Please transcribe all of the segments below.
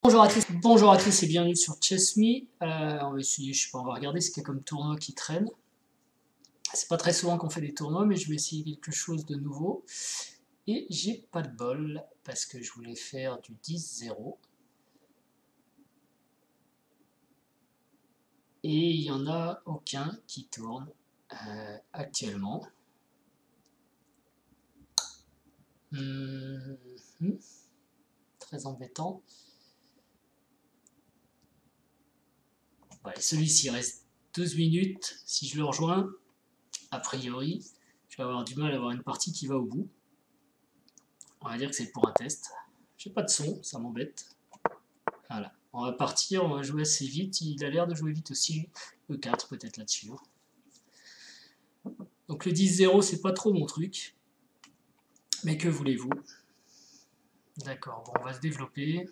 Bonjour à tous et bienvenue sur ChessMe. On va essayer, je sais pas, on va regarder ce qu'il y a comme tournoi qui traîne. C'est pas très souvent qu'on fait des tournois, mais je vais essayer quelque chose de nouveau. Et j'ai pas de bol, parce que je voulais faire du 10-0. Et il n'y en a aucun qui tourne actuellement. Très embêtant. Ouais, celui-ci il reste 12 minutes. Si je le rejoins, a priori, je vais avoir du mal à avoir une partie qui va au bout. On va dire que c'est pour un test. J'ai pas de son, ça m'embête. Voilà. On va partir, on va jouer assez vite. Il a l'air de jouer vite aussi. E4 peut-être là-dessus. Donc le 10-0, c'est pas trop mon truc. Mais que voulez-vous? D'accord, bon, on va se développer.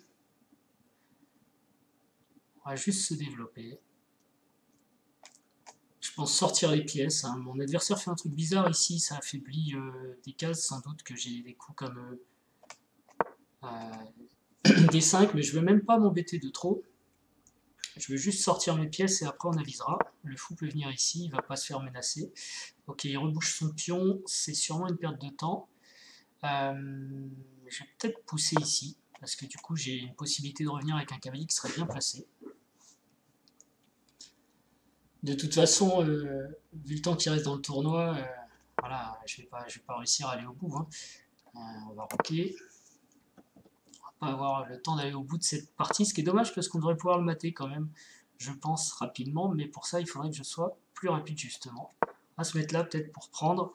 On va juste se développer. Je pense sortir les pièces. Hein. Mon adversaire fait un truc bizarre ici. Ça affaiblit des cases, sans doute que j'ai des coups comme des 5, mais je veux même pas m'embêter de trop. Je veux juste sortir mes pièces et après on avisera. Le fou peut venir ici, il va pas se faire menacer. Ok, il rebouche son pion, c'est sûrement une perte de temps. Je vais peut-être pousser ici, parce que du coup j'ai une possibilité de revenir avec un cavalier qui serait bien placé. De toute façon, vu le temps qui reste dans le tournoi, voilà, je vais pas réussir à aller au bout. Hein. On va rocker. On va pas avoir le temps d'aller au bout de cette partie, ce qui est dommage parce qu'on devrait pouvoir le mater quand même, je pense, rapidement, mais pour ça il faudrait que je sois plus rapide justement. On va se mettre là peut-être pour prendre,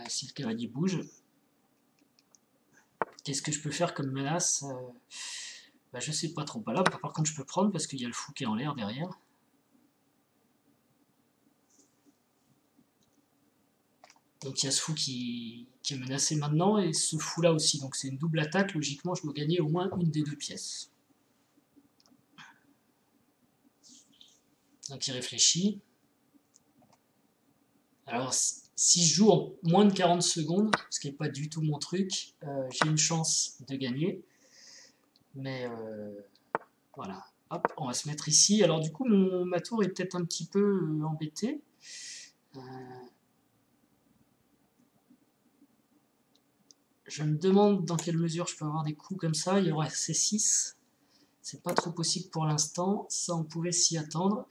si le cavalier bouge. Qu'est-ce que je peux faire comme menace? Je sais pas trop. Là, par contre je peux prendre parce qu'il y a le fou qui est en l'air derrière. Donc il y a ce fou qui est menacé maintenant et ce fou là aussi. Donc c'est une double attaque. Logiquement, je dois gagner au moins une des deux pièces. Donc il réfléchit. Alors si je joue en moins de 40 secondes, ce qui n'est pas du tout mon truc, j'ai une chance de gagner. Mais voilà. Hop, on va se mettre ici. Alors du coup, ma tour est peut-être un petit peu embêtée. Je me demande dans quelle mesure je peux avoir des coups comme ça. Il y aurait C6. C'est pas trop possible pour l'instant. Ça, on pouvait s'y attendre.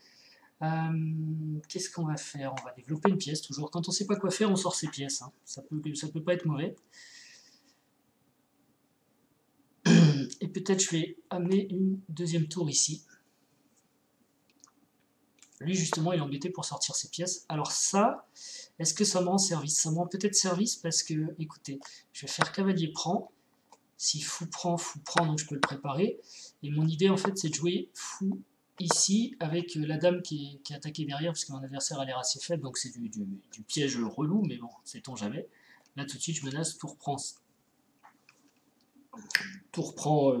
Qu'est-ce qu'on va faire? On va développer une pièce, toujours. Quand on sait pas quoi faire, on sort ses pièces. Hein. Ça peut pas être mauvais. Et peut-être je vais amener une deuxième tour ici. Lui, justement, il est embêté pour sortir ses pièces. Alors ça, est-ce que ça me rend service? Ça me rend peut-être service parce que, écoutez, je vais faire cavalier prend. Si fou prend, donc je peux le préparer. Et mon idée, en fait, c'est de jouer fou ici avec la dame qui est attaquée derrière parce que mon adversaire a l'air assez faible. Donc c'est du piège relou, mais bon, sait-on jamais. Là, tout de suite, je menace tour prend. Tour prend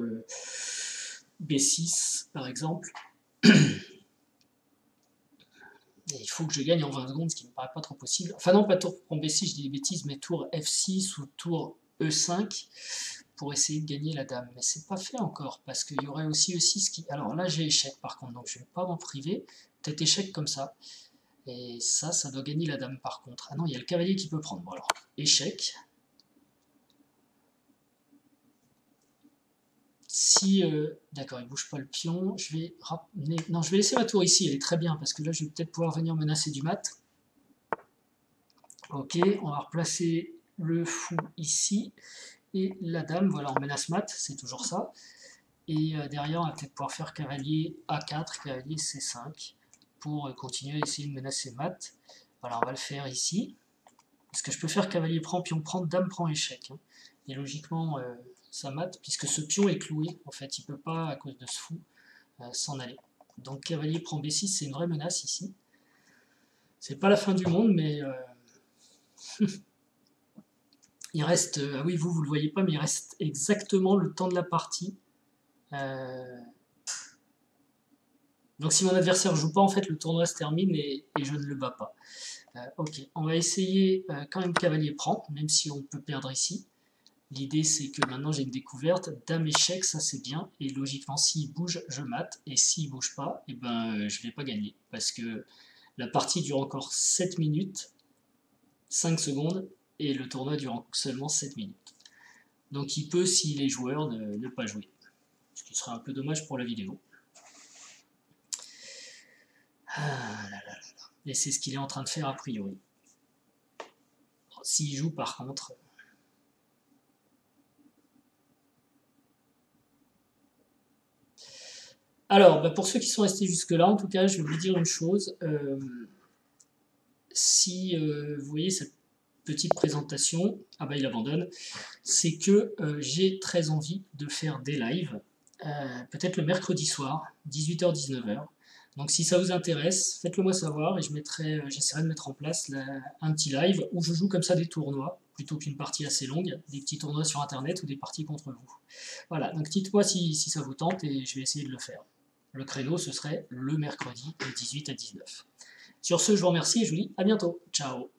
B6, par exemple. Et il faut que je gagne en 20 secondes, ce qui ne me paraît pas trop possible. Enfin non, pas tour prend B6, je dis des bêtises, mais tour F6 ou tour E5 pour essayer de gagner la dame. Mais c'est pas fait encore, parce qu'il y aurait aussi E6 qui... Alors là, j'ai échec par contre, donc je ne vais pas m'en priver. Peut-être échec comme ça. Et ça doit gagner la dame par contre. Ah non, il y a le cavalier qui peut prendre. Bon alors, échec. Si, d'accord, il bouge pas le pion, je vais ramener... Non, je vais laisser ma tour ici, elle est très bien, parce que là, je vais peut-être pouvoir venir menacer du mat. Ok, on va replacer le fou ici, et la dame, voilà, on menace mat, c'est toujours ça. Et derrière, on va peut-être pouvoir faire cavalier A4, cavalier C5, pour continuer à essayer de menacer mat. Voilà, on va le faire ici, parce que je peux faire cavalier prend, pion prend, dame prend, échec. Hein. Et logiquement... ça mate, puisque ce pion est cloué, en fait, il peut pas, à cause de ce fou, s'en aller. Donc cavalier prend B6, c'est une vraie menace ici. C'est pas la fin du monde, mais il reste, ah oui, vous le voyez pas, mais il reste exactement le temps de la partie. Donc si mon adversaire joue pas, en fait, le tournoi se termine et je ne le bats pas. Ok, on va essayer quand même cavalier prend, même si on peut perdre ici. L'idée, c'est que maintenant j'ai une découverte. Dame échec, ça c'est bien. Et logiquement, s'il bouge, je mate. Et s'il bouge pas, eh ben, je vais pas gagner. Parce que la partie dure encore 7 minutes, 5 secondes. Et le tournoi dure seulement 7 minutes. Donc il peut, s'il est joueur, ne pas jouer. Ce qui serait un peu dommage pour la vidéo. Ah là là là là. Et c'est ce qu'il est en train de faire a priori. S'il joue par contre... Alors, bah pour ceux qui sont restés jusque-là, en tout cas, je vais vous dire une chose. Si vous voyez cette petite présentation, ah bah il abandonne, c'est que j'ai très envie de faire des lives, peut-être le mercredi soir, 18h-19h. Donc si ça vous intéresse, faites-le moi savoir et j'essaierai de mettre en place un petit live où je joue comme ça des tournois, plutôt qu'une partie assez longue, des petits tournois sur internet ou des parties contre vous. Voilà, donc dites-moi si ça vous tente et je vais essayer de le faire. Le créneau, ce serait le mercredi de 18 à 19. Sur ce, je vous remercie et je vous dis à bientôt. Ciao.